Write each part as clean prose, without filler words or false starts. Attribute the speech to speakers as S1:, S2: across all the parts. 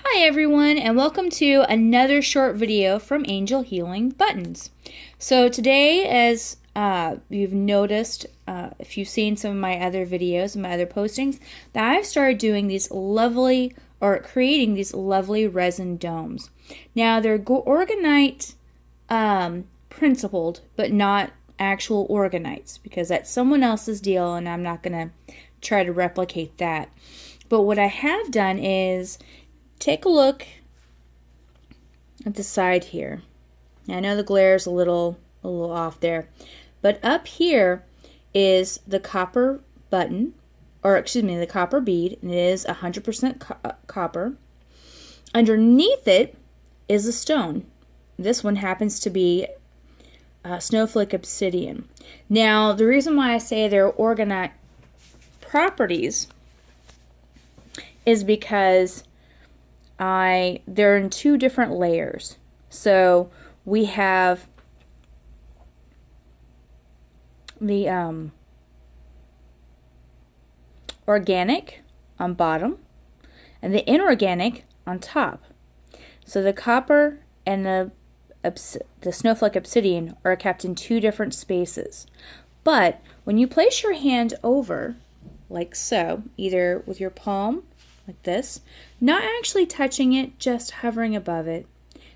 S1: Hi everyone, and welcome to another short video from Angel Healing Buttons. So today, as you've noticed, if you've seen some of my other videos, my other postings, that I've started doing these lovely, or creating these lovely resin domes. Now they're organite principled, but not actual organites, because that's someone else's deal and I'm not going to try to replicate that. But what I have done is take a look at the side here. I know the glare is a little off there, but up here is the copper button, or excuse me, the copper bead, and it is 100% copper. Underneath it is a stone. This one happens to be snowflake obsidian. Now, the reason why I say they're organite properties is because they're in two different layers. So we have the organic on bottom and the inorganic on top. So the copper and the snowflake obsidian are kept in two different spaces. But when you place your hand over, like so, either with your palm like this, not actually touching it, just hovering above it.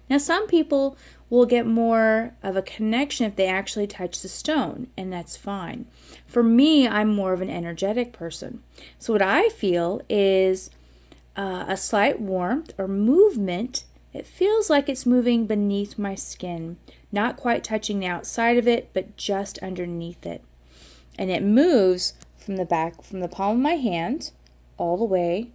S1: Now some people will get more of a connection if they actually touch the stone, and that's fine. For me, I'm more of an energetic person. So what I feel is a slight warmth or movement. It feels like it's moving beneath my skin, not quite touching the outside of it, but just underneath it. And it moves from the palm of my hand all the way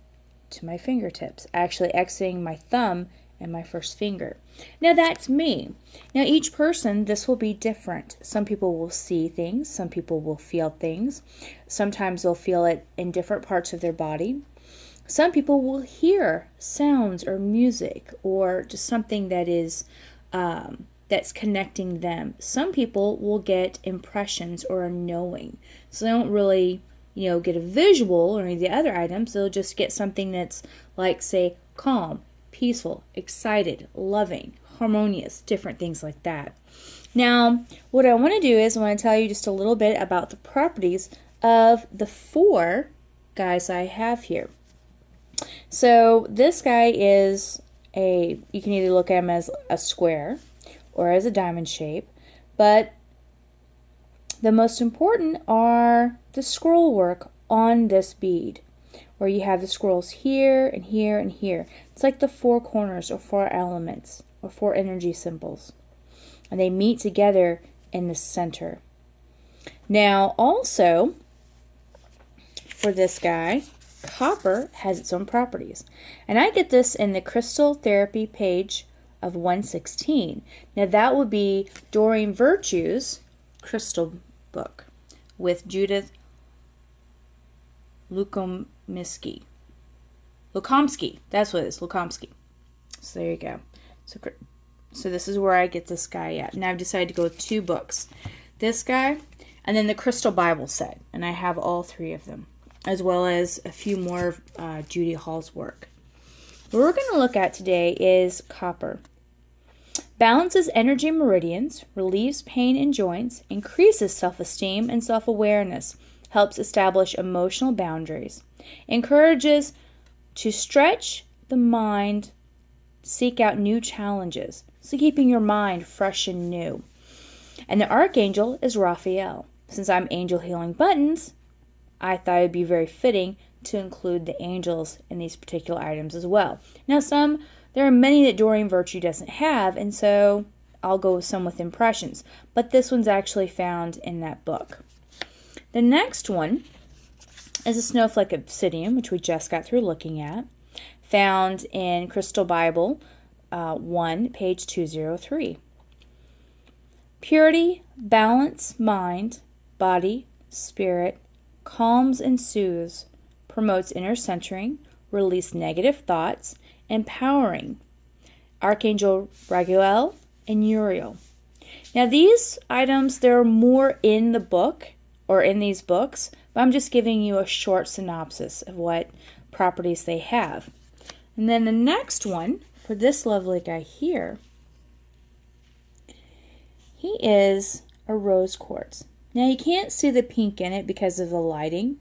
S1: to my fingertips, actually exiting my thumb and my first finger. Now that's me. Now each person, this will be different. Some people will see things, some people will feel things. Sometimes they'll feel it in different parts of their body. Some people will hear sounds or music or just something that is that's connecting them. Some people will get impressions or a knowing. So they don't really get a visual or any of the other items. They'll just get something that's like, say, calm, peaceful, excited, loving, harmonious, different things like that. Now, what I want to do is I want to tell you just a little bit about the properties of the four guys I have here. So this guy is you can either look at him as a square or as a diamond shape, but the most important are the scroll work on this bead, where you have the scrolls here and here and here. It's like the four corners or four elements or four energy symbols, and they meet together in the center. Now also, for this guy, copper has its own properties, and I get this in the Crystal Therapy page of 116. Now that would be Doreen Virtue's crystal book with Judith Lukomsky. That's what it is, Lukomsky. So there you go. So this is where I get this guy at. Now I've decided to go with two books. This guy, and then the Crystal Bible set. And I have all three of them, as well as a few more of Judy Hall's work. What we're going to look at today is copper. Balances energy meridians, relieves pain in joints, increases self-esteem and self-awareness, helps establish emotional boundaries, encourages to stretch the mind, seek out new challenges, so keeping your mind fresh and new. And the archangel is Raphael. Since I'm Angel Healing Buttons, I thought it would be very fitting to include the angels in these particular items as well. Now there are many that Doreen Virtue doesn't have, and so I'll go with some with impressions. But this one's actually found in that book. The next one is a snowflake obsidian, which we just got through looking at, found in Crystal Bible 1, page 203. Purity, balance, mind, body, spirit, calms and soothes, promotes inner centering, release negative thoughts, empowering. Archangel Raguel and Uriel. Now these items, there are more in the book or in these books, but I'm just giving you a short synopsis of what properties they have. And then the next one for this lovely guy here, he is a rose quartz. Now you can't see the pink in it because of the lighting,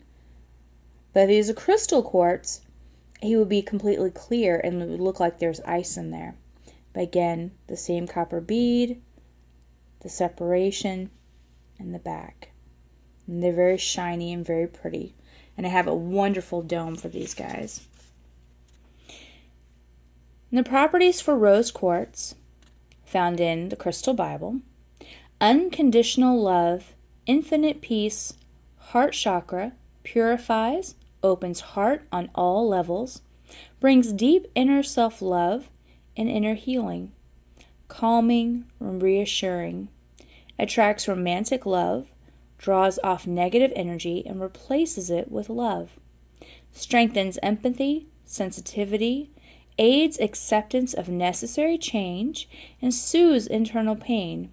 S1: but if he was a crystal quartz, he would be completely clear and it would look like there's ice in there. But again, the same copper bead, the separation, and the back. And they're very shiny and very pretty. And I have a wonderful dome for these guys. And the properties for rose quartz, found in the Crystal Bible: unconditional love, infinite peace, heart chakra, purifies, opens heart on all levels, brings deep inner self-love and inner healing, calming and reassuring, attracts romantic love, draws off negative energy and replaces it with love, strengthens empathy, sensitivity, aids acceptance of necessary change, and soothes internal pain,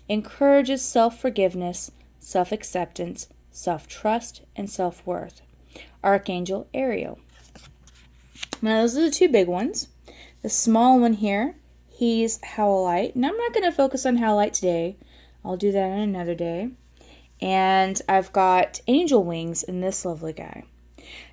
S1: encourages self-forgiveness, self-acceptance, self-trust, and self-worth. Archangel Ariel. Now those are the two big ones. The small one here, he's Howlite. And I'm not going to focus on Howlite today. I'll do that on another day. And I've got angel wings in this lovely guy.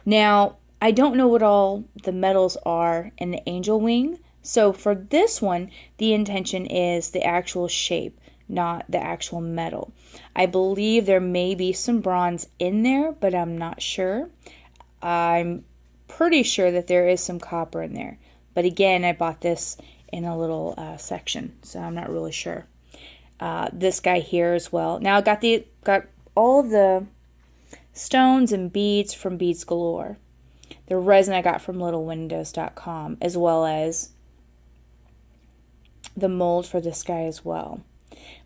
S1: Now, I don't know what all the metals are in the angel wing. So for this one, the intention is the actual shape, not the actual metal. I believe there may be some bronze in there, but I'm not sure. I'm pretty sure that there is some copper in there. But again, I bought this in a little section, so I'm not really sure. This guy here as well. Now I got all of the stones and beads from Beads Galore. The resin I got from littlewindows.com, as well as the mold for this guy as well.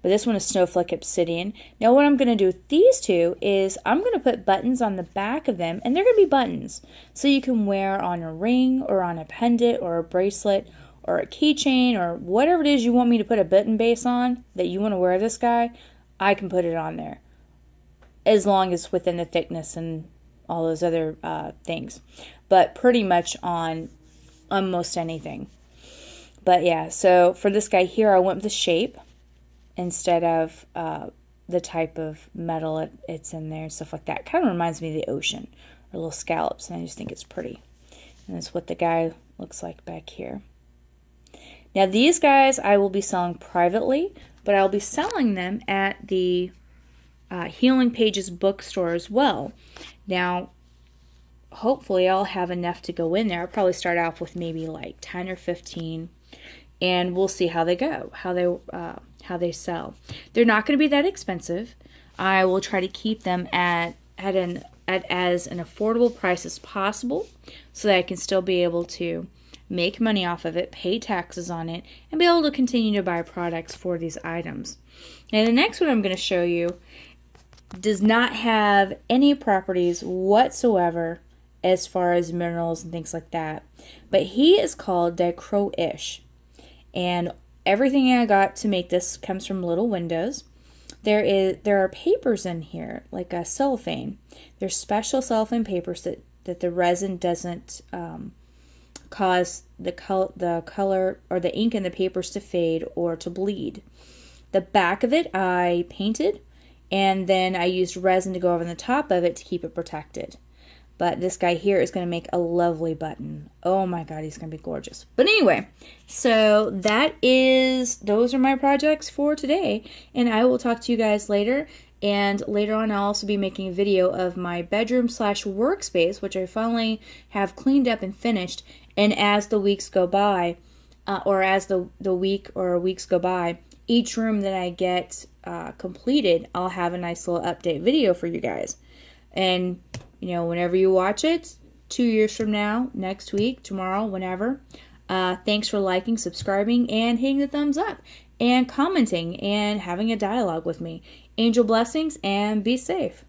S1: But this one is Snowflake Obsidian. Now what I'm going to do with these two is I'm going to put buttons on the back of them, and they're going to be buttons. So you can wear on a ring or on a pendant or a bracelet or a keychain or whatever it is you want me to put a button base on that you want to wear this guy, I can put it on there. As long as within the thickness and all those other things. But pretty much on almost anything. But yeah, so for this guy here, I went with the shape instead of the type of metal it's in there and stuff like that. Kind of reminds me of the ocean, or little scallops, and I just think it's pretty. And that's what the guy looks like back here. Now these guys I will be selling privately, but I'll be selling them at the Healing Pages bookstore as well. Now, hopefully I'll have enough to go in there. I'll probably start off with maybe like 10 or 15, and we'll see how they go, how they sell. They're not going to be that expensive. I will try to keep them at as an affordable price as possible, so that I can still be able to make money off of it, pay taxes on it, and be able to continue to buy products for these items. And the next one I'm going to show you does not have any properties whatsoever as far as minerals and things like that. But he is called Dichroish. And everything I got to make this comes from Little Windows. There are papers in here, like a cellophane. There's special cellophane papers that the resin doesn't cause the color or the ink in the papers to fade or to bleed. The back of it I painted, and then I used resin to go over the top of it to keep it protected. But this guy here is going to make a lovely button. Oh my god, he's going to be gorgeous. But anyway, so those are my projects for today. And I will talk to you guys later. And later on, I'll also be making a video of my bedroom / workspace, which I finally have cleaned up and finished. And as the weeks go by, or as the week or weeks go by, each room that I get completed, I'll have a nice little update video for you guys. And whenever you watch it, 2 years from now, next week, tomorrow, whenever, thanks for liking, subscribing, and hitting the thumbs up, and commenting, and having a dialogue with me. Angel blessings, and be safe.